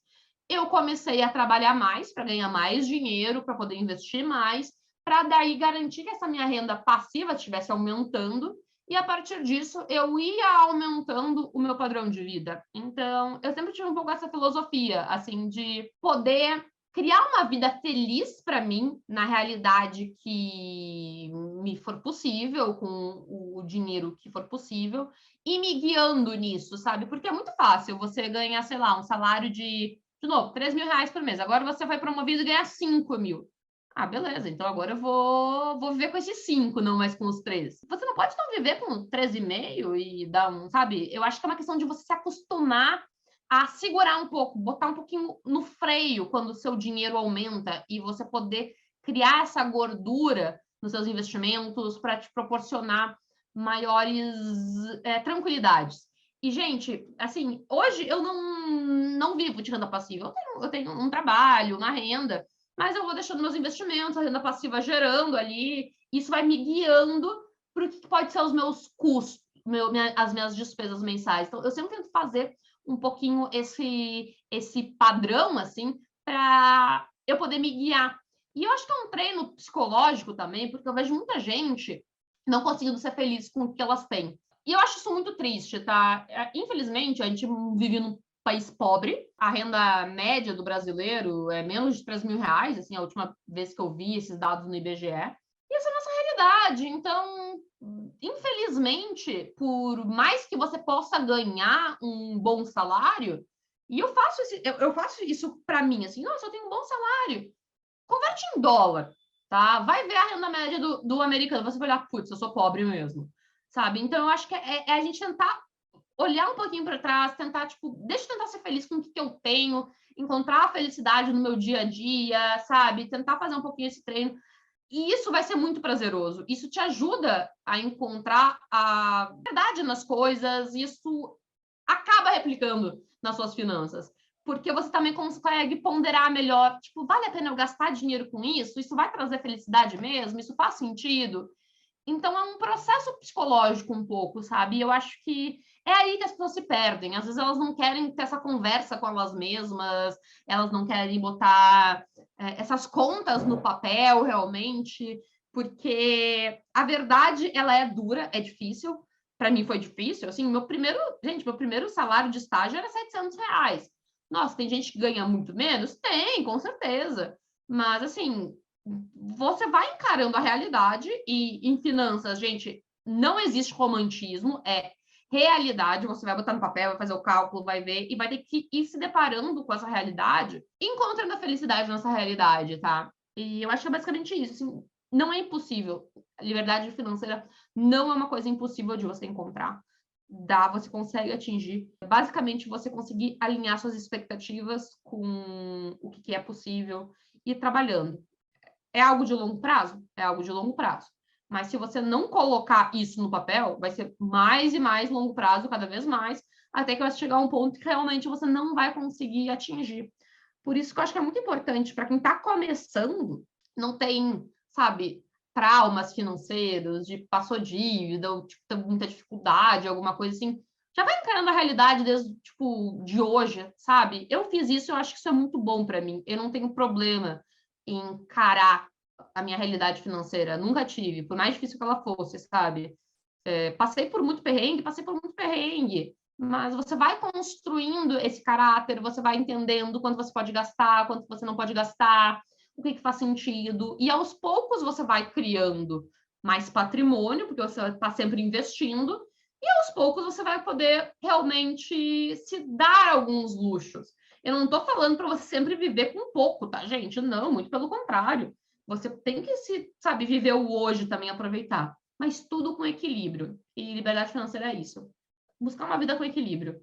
Eu comecei a trabalhar mais para ganhar mais dinheiro, para poder investir mais, para daí garantir que essa minha renda passiva estivesse aumentando e a partir disso eu ia aumentando o meu padrão de vida. Então, eu sempre tive um pouco essa filosofia, assim, de poder criar uma vida feliz para mim, na realidade que me for possível, com o dinheiro que for possível, e me guiando nisso, sabe? Porque é muito fácil você ganhar, sei lá, um salário de novo, 3 mil reais por mês. Agora você vai promovido e ganhar 5 mil. Ah, beleza, então agora eu vou viver com esses 5, não mais com os 3. Você não pode não viver com 13,5 e dar um, sabe? Eu acho que é uma questão de você se acostumar a segurar um pouco, botar um pouquinho no freio quando o seu dinheiro aumenta e você poder criar essa gordura nos seus investimentos para te proporcionar maiores tranquilidades. E, gente, assim, hoje eu não vivo de renda passiva. Eu tenho um trabalho, uma renda, mas eu vou deixando meus investimentos, a renda passiva gerando ali. Isso vai me guiando para o que pode ser os meus custos, as minhas despesas mensais. Então, eu sempre tento fazer um pouquinho esse padrão, assim, para eu poder me guiar. E eu acho que é um treino psicológico também, porque eu vejo muita gente não conseguindo ser feliz com o que elas têm. E eu acho isso muito triste, tá? Infelizmente, a gente vive num país pobre. A renda média do brasileiro é menos de 3 mil reais, assim, a última vez que eu vi esses dados no IBGE. E essa é a nossa realidade. Então, infelizmente, por mais que você possa ganhar um bom salário, e eu faço isso para mim, assim, nossa, eu tenho um bom salário. Converte em dólar, tá? Vai ver a renda média do americano, você vai olhar, putz, eu sou pobre mesmo, sabe? Então, eu acho que é a gente tentar olhar um pouquinho para trás, tentar, tipo, deixa eu tentar ser feliz com o que eu tenho, encontrar a felicidade no meu dia a dia, sabe? Tentar fazer um pouquinho esse treino. E isso vai ser muito prazeroso. Isso te ajuda a encontrar a verdade nas coisas, isso acaba replicando nas suas finanças. Porque você também consegue ponderar melhor, tipo, vale a pena eu gastar dinheiro com isso? Isso vai trazer felicidade mesmo? Isso faz sentido? Então, é um processo psicológico um pouco, sabe? Eu acho que é aí que as pessoas se perdem. Às vezes elas não querem ter essa conversa com elas mesmas, elas não querem botar essas contas no papel realmente, porque a verdade, ela é dura, é difícil. Para mim foi difícil. Assim, meu primeiro salário de estágio era R$ 700. Nossa, tem gente que ganha muito menos? Tem, com certeza. Mas, assim, você vai encarando a realidade e em finanças, gente, não existe romantismo, é realidade, você vai botar no papel, vai fazer o cálculo, vai ver e vai ter que ir se deparando com essa realidade, encontrando a felicidade nessa realidade, tá? E eu acho que é basicamente isso, assim, não é impossível. A liberdade financeira não é uma coisa impossível de você encontrar. Você consegue atingir. Basicamente, você conseguir alinhar suas expectativas com o que é possível e trabalhando. É algo de longo prazo? É algo de longo prazo. Mas se você não colocar isso no papel, vai ser mais e mais longo prazo, cada vez mais, até que vai chegar a um ponto que realmente você não vai conseguir atingir. Por isso que eu acho que é muito importante para quem está começando, não tem, sabe, traumas financeiros, de passou dívida, ou tipo, tem muita dificuldade, alguma coisa assim, já vai encarando a realidade desde, tipo, de hoje, sabe? Eu fiz isso, eu acho que isso é muito bom para mim. Eu não tenho problema encarar a minha realidade financeira. Nunca tive, por mais difícil que ela fosse, sabe? Passei por muito perrengue, mas você vai construindo esse caráter, você vai entendendo quanto você pode gastar, quanto você não pode gastar, o que faz sentido, e aos poucos você vai criando mais patrimônio, porque você está sempre investindo, e aos poucos você vai poder realmente se dar alguns luxos. Eu não estou falando para você sempre viver com pouco, tá, gente? Não, muito pelo contrário. Você tem que sabe, viver o hoje também, aproveitar. mas tudo com equilíbrio. E liberdade financeira é isso. Buscar uma vida com equilíbrio.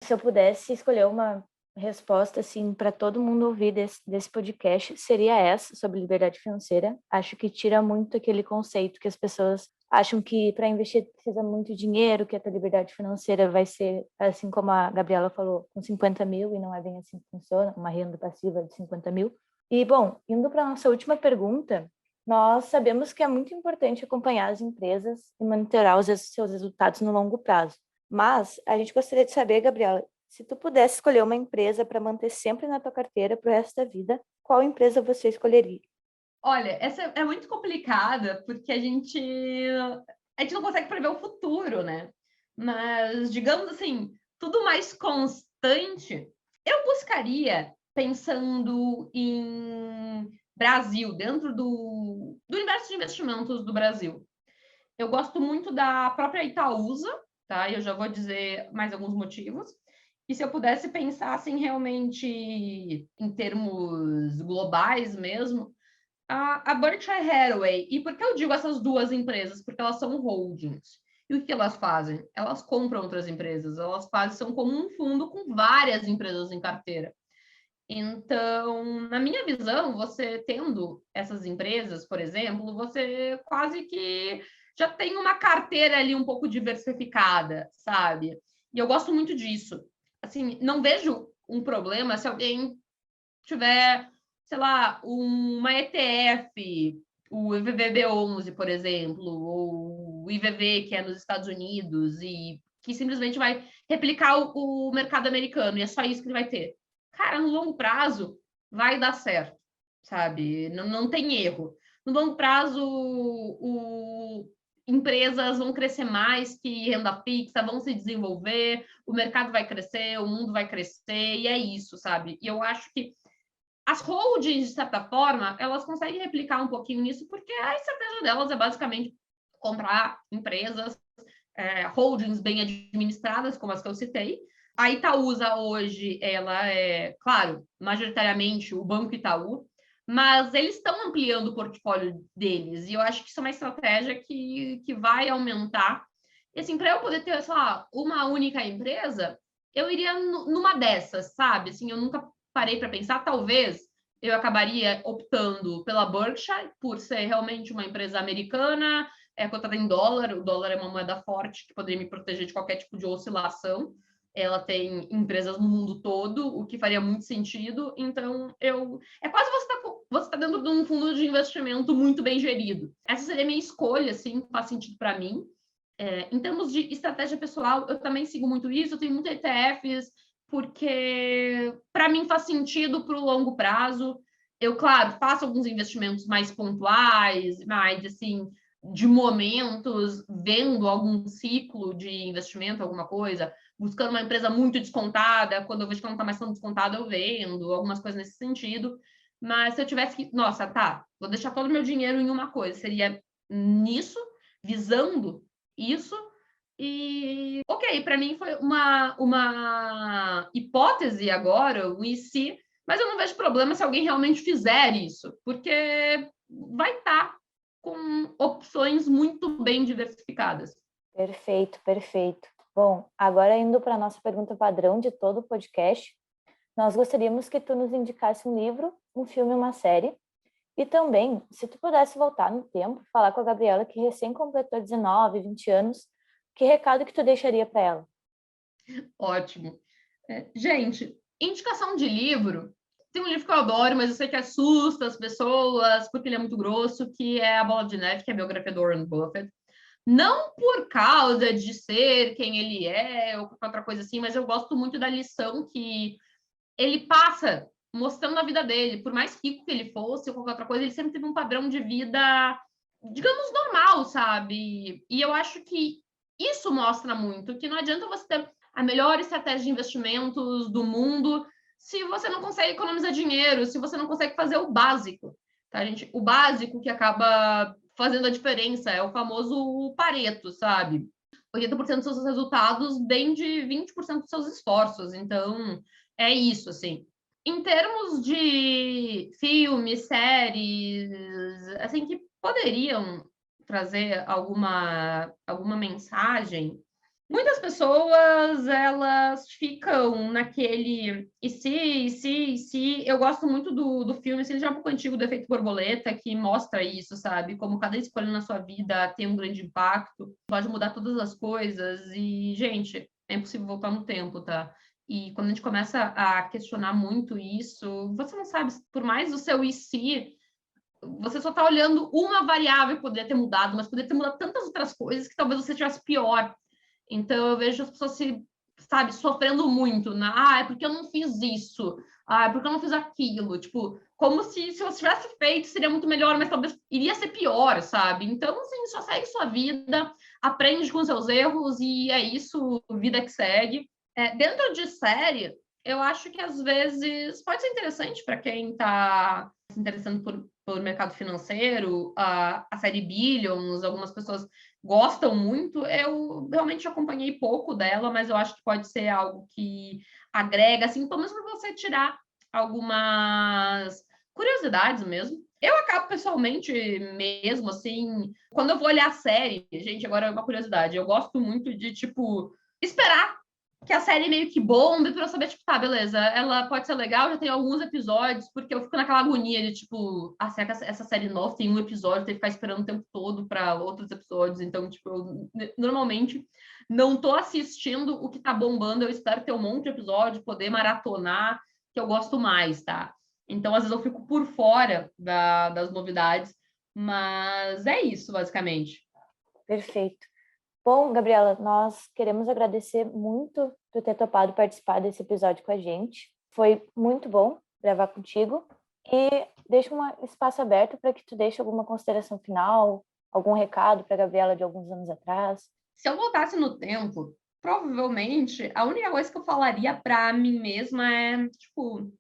Se eu pudesse escolher uma resposta, assim, para todo mundo ouvir desse podcast, seria essa, sobre liberdade financeira. Acho que tira muito aquele conceito que as pessoas acham que para investir precisa muito dinheiro, que a tua liberdade financeira vai ser, assim como a Gabriela falou, com 50 mil, e não é bem assim que funciona, uma renda passiva de 50 mil. E, bom, indo para a nossa última pergunta, nós sabemos que é muito importante acompanhar as empresas e monitorar os seus resultados no longo prazo. Mas a gente gostaria de saber, Gabriela, se tu pudesse escolher uma empresa para manter sempre na tua carteira para o resto da vida, qual empresa você escolheria? Olha, essa é muito complicada, porque a gente não consegue prever o futuro, né? Mas, digamos assim, tudo mais constante, eu buscaria, pensando em Brasil, dentro do universo de investimentos do Brasil. Eu gosto muito da própria Itaúsa, tá? Eu já vou dizer mais alguns motivos. E se eu pudesse pensar assim realmente em termos globais mesmo, a Berkshire Hathaway. E por que eu digo essas duas empresas? Porque elas são holdings. E o que elas fazem? Elas compram outras empresas. Elas quase são como um fundo com várias empresas em carteira. Então, na minha visão, você tendo essas empresas, por exemplo, você quase que já tem uma carteira ali um pouco diversificada, sabe? E eu gosto muito disso. Assim, não vejo um problema se alguém tiver, sei lá, uma ETF, o IVVB11, por exemplo, ou o IVV, que é nos Estados Unidos, e que simplesmente vai replicar o mercado americano, e é só isso que ele vai ter. Cara, no longo prazo, vai dar certo, sabe? Não tem erro. No longo prazo, empresas vão crescer mais que renda fixa, vão se desenvolver, o mercado vai crescer, o mundo vai crescer, e é isso, sabe? E eu acho que as holdings, de certa forma, elas conseguem replicar um pouquinho nisso, porque a estratégia delas é basicamente comprar empresas, holdings bem administradas, como as que eu citei. A Itaúsa hoje, ela é, claro, majoritariamente o Banco Itaú, mas eles estão ampliando o portfólio deles, e eu acho que isso é uma estratégia que vai aumentar. E assim, para eu poder ter, sei lá, uma única empresa, eu iria numa dessas, sabe? Assim, eu nunca parei para pensar, talvez eu acabaria optando pela Berkshire, por ser realmente uma empresa americana, cotada em dólar, o dólar é uma moeda forte que poderia me proteger de qualquer tipo de oscilação. Ela tem empresas no mundo todo, o que faria muito sentido. Então, é quase você tá dentro de um fundo de investimento muito bem gerido. Essa seria a minha escolha, assim, faz sentido para mim. Em termos de estratégia pessoal, eu também sigo muito isso, eu tenho muitos ETFs, porque para mim faz sentido para o longo prazo. Eu, claro, faço alguns investimentos mais pontuais, mais assim, de momentos, vendo algum ciclo de investimento, alguma coisa, buscando uma empresa muito descontada, quando eu vejo que ela não está mais tão descontada, eu vendo, algumas coisas nesse sentido. Mas se eu tivesse que, nossa, tá, vou deixar todo o meu dinheiro em uma coisa, seria nisso, visando isso. E, ok, para mim foi uma hipótese agora, um e se, mas eu não vejo problema se alguém realmente fizer isso, porque vai estar com opções muito bem diversificadas. Perfeito, perfeito. Bom, agora indo para a nossa pergunta padrão de todo o podcast, nós gostaríamos que tu nos indicasse um livro, um filme, uma série. E também, se tu pudesse voltar no tempo, falar com a Gabriela, que recém completou 19, 20 anos, que recado que tu deixaria para ela? Ótimo. Gente, indicação de livro. Tem um livro que eu adoro, mas eu sei que assusta as pessoas, porque ele é muito grosso, que é A Bola de Neve, que é a biografia do Warren Buffett. Não por causa de ser quem ele é, ou qualquer outra coisa assim, mas eu gosto muito da lição que ele passa mostrando a vida dele. Por mais rico que ele fosse ou qualquer outra coisa, ele sempre teve um padrão de vida, digamos, normal, sabe? E eu acho que isso mostra muito, que não adianta você ter a melhor estratégia de investimentos do mundo se você não consegue economizar dinheiro, se você não consegue fazer o básico, tá, gente? O básico que acaba fazendo a diferença é o famoso Pareto, sabe? 80% dos seus resultados vem de 20% dos seus esforços. Então, é isso, assim. Em termos de filmes, séries, assim, que poderiam trazer alguma mensagem, muitas pessoas, elas ficam naquele e se. Eu gosto muito do filme, ele já é um pouco antigo, do Efeito Borboleta, que mostra isso, sabe? Como cada escolha na sua vida tem um grande impacto, pode mudar todas as coisas. E, gente, é impossível voltar no tempo, tá? E quando a gente começa a questionar muito isso, você não sabe, por mais o seu e se, você só tá olhando uma variável que poderia ter mudado, mas poderia ter mudado tantas outras coisas que talvez você tivesse pior. Então, eu vejo as pessoas sofrendo muito, né? É porque eu não fiz isso. É porque eu não fiz aquilo. Tipo, como se eu tivesse feito, seria muito melhor, mas talvez iria ser pior, sabe? Então, assim, só segue sua vida, aprende com seus erros e é isso, vida que segue. Dentro de série, eu acho que às vezes pode ser interessante para quem está se interessando por mercado financeiro, a série Billions, algumas pessoas gostam muito. Eu realmente acompanhei pouco dela, mas eu acho que pode ser algo que agrega, assim, pelo menos para você tirar algumas curiosidades mesmo. Eu acabo pessoalmente mesmo, assim, quando eu vou olhar a série, gente, agora é uma curiosidade, eu gosto muito de, tipo, esperar que a série meio que bombe pra eu saber, tipo, tá, beleza, ela pode ser legal, já tem alguns episódios, porque eu fico naquela agonia de, tipo, será que essa série nova tem um episódio, tem que ficar esperando o tempo todo pra outros episódios, então, tipo, eu normalmente não tô assistindo o que tá bombando, eu espero ter um monte de episódio, poder maratonar, que eu gosto mais, tá? Então, às vezes eu fico por fora das novidades, mas é isso, basicamente. Perfeito. Bom, Gabriela, nós queremos agradecer muito por ter topado participar desse episódio com a gente. Foi muito bom gravar contigo. E deixa um espaço aberto para que tu deixe alguma consideração final, algum recado para a Gabriela de alguns anos atrás. Se eu voltasse no tempo, provavelmente a única coisa que eu falaria para mim mesma é, tipo,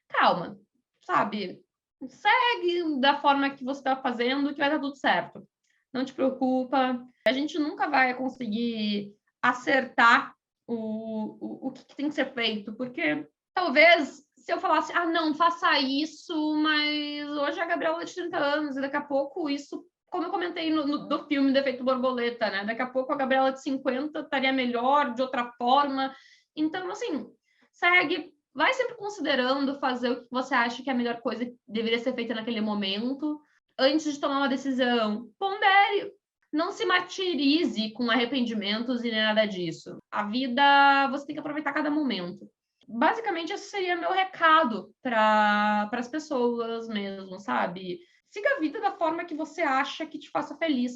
calma, sabe? Segue da forma que você está fazendo que vai dar tudo certo. Não te preocupa. A gente nunca vai conseguir acertar o que tem que ser feito, porque talvez se eu falasse, não, faça isso, mas hoje a Gabriela é de 30 anos e daqui a pouco isso, como eu comentei do filme do Efeito Borboleta, né? Daqui a pouco a Gabriela de 50 estaria melhor, de outra forma. Então, assim, segue, vai sempre considerando fazer o que você acha que é a melhor coisa que deveria ser feita naquele momento. Antes de tomar uma decisão, pondere, não se martirize com arrependimentos e nem nada disso. A vida, você tem que aproveitar cada momento. Basicamente, esse seria meu recado para as pessoas mesmo, sabe? Siga a vida da forma que você acha que te faça feliz.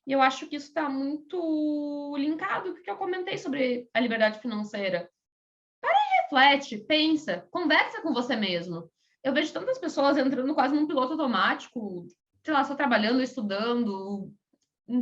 E eu acho que isso está muito linkado com o que eu comentei sobre a liberdade financeira. Reflete, pensa, conversa com você mesmo. Eu vejo tantas pessoas entrando quase num piloto automático, sei lá, só trabalhando, estudando,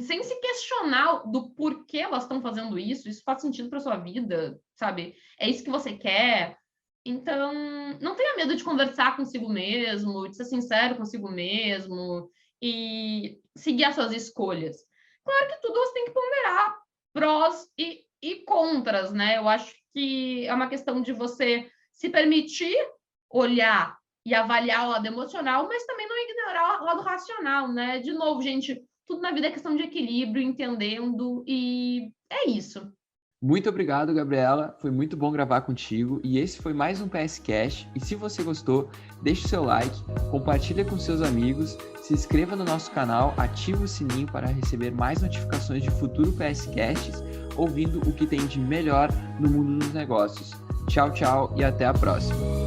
sem se questionar do porquê elas estão fazendo isso faz sentido para sua vida, sabe? É isso que você quer. Então, não tenha medo de conversar consigo mesmo, de ser sincero consigo mesmo e seguir as suas escolhas. Claro que tudo você tem que ponderar prós e contras, né? Eu acho que é uma questão de você se permitir olhar e avaliar o lado emocional, mas também não ignorar o lado racional, né? De novo, gente, tudo na vida é questão de equilíbrio, entendendo, e é isso. Muito obrigado, Gabriela. Foi muito bom gravar contigo. E esse foi mais um PS Cash. E se você gostou, deixe o seu like, compartilha com seus amigos, se inscreva no nosso canal, ative o sininho para receber mais notificações de futuro PS Casts, ouvindo o que tem de melhor no mundo dos negócios. Tchau, tchau e até a próxima.